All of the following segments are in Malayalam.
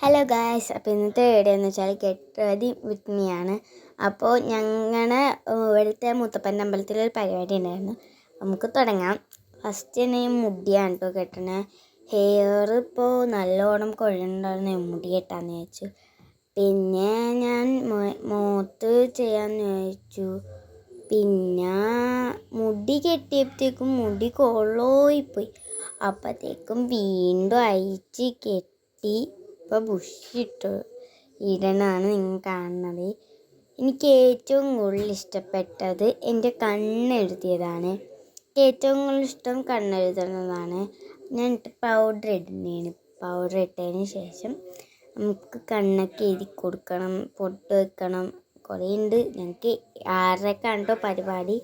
ഹലോ ഗായ്സ്, അപ്പോൾ ഇന്നത്തെ വീഡിയോ എന്ന് വെച്ചാൽ ഗെറ്റ് റെഡി വിത്ത് മീ ആണ്. അപ്പോൾ ഞങ്ങളുടെ ഇവിടുത്തെ മുത്തപ്പൻ്റെ അമ്പലത്തിലൊരു പരിപാടി ഉണ്ടായിരുന്നു. നമുക്ക് തുടങ്ങാം. ഫസ്റ്റ് തന്നെ ഈ മുടിയാണ് കേട്ടോ കെട്ടണേ. ഹെയർ ഇപ്പോൾ നല്ലോണം കുഴയുണ്ടായിരുന്നു, മുടി കെട്ടാന്ന് ചോദിച്ചു. പിന്നെ ഞാൻ മുഖത്ത് ചെയ്യാമെന്ന് ചോദിച്ചു. പിന്നെ മുടി കെട്ടിയപ്പോഴത്തേക്കും മുടി കൊള്ളോയിപ്പോയി. അപ്പോഴത്തേക്കും വീണ്ടും അയച്ച് കെട്ടി ഇപ്പോൾ ബുഷിട്ട് ഇടണമാണ് നിങ്ങൾ കാണുന്നത്. എനിക്ക് ഏറ്റവും കൂടുതൽ ഇഷ്ടപ്പെട്ടത് എൻ്റെ കണ്ണെഴുതിയതാണ്. ഏറ്റവും കൂടുതൽ ഇഷ്ടം കണ്ണെഴുതുന്നതാണ്. ഞാൻ പൗഡർ ഇടുന്നതാണ്. പൗഡർ ഇട്ടതിന് ശേഷം നമുക്ക് കണ്ണൊക്കെ എഴുതി കൊടുക്കണം, പൊട്ട് വെക്കണം, കുറേ ഉണ്ട്. ഞങ്ങൾക്ക് 6:30 കേട്ടോ പരിപാടി.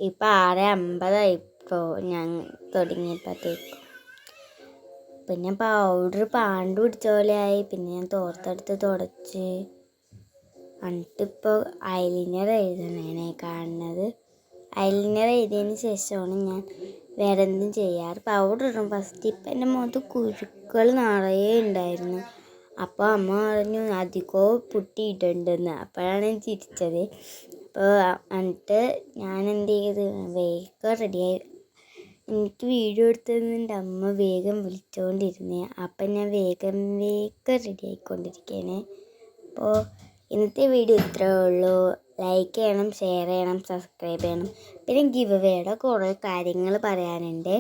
ഇപ്പോൾ 6:50 ഇപ്പോൾ ഞാൻ തുടങ്ങിയപ്പോഴത്തേക്കും. പിന്നെ പൗഡർ പാണ്ട് പിടിച്ച പോലെ ആയി. പിന്നെ ഞാൻ തോർത്തെടുത്ത് തുടച്ച് എന്നിട്ടിപ്പോൾ ഐലൈനർ എഴുതണേ കാണുന്നത്. ഐലൈനർ എഴുതിയതിന് ശേഷമാണ് ഞാൻ വേറെ എന്തും ചെയ്യാറ്. പൗഡർ ഇടും ഫസ്റ്റ്. ഇപ്പം എൻ്റെ മുഖത്ത് കുരുക്കൾ നിറയെ ഉണ്ടായിരുന്നു. അപ്പോൾ അമ്മ പറഞ്ഞു അധികവും പൊട്ടിയിട്ടുണ്ടെന്ന്. അപ്പോഴാണ് ഞാൻ ചിരിച്ചത്. അപ്പോൾ എന്നിട്ട് ഞാൻ എന്ത് ചെയ്ത് വേഗം റെഡിയായി. എനിക്ക് വീഡിയോ എടുത്തതിൻ്റെ അമ്മ വേഗം വിളിച്ചുകൊണ്ടിരുന്നേ. അപ്പം ഞാൻ വേഗം റെഡി ആയിക്കൊണ്ടിരിക്കുകയാണ്. അപ്പോൾ ഇന്നത്തെ വീഡിയോ ഇത്രയേ ഉള്ളൂ. ലൈക്ക് ചെയ്യണം, ഷെയർ ചെയ്യണം, സബ്സ്ക്രൈബ് ചെയ്യണം. പിന്നെ ഗിവ് അവേയുടെ കുറേ കാര്യങ്ങൾ പറയാനുണ്ട്.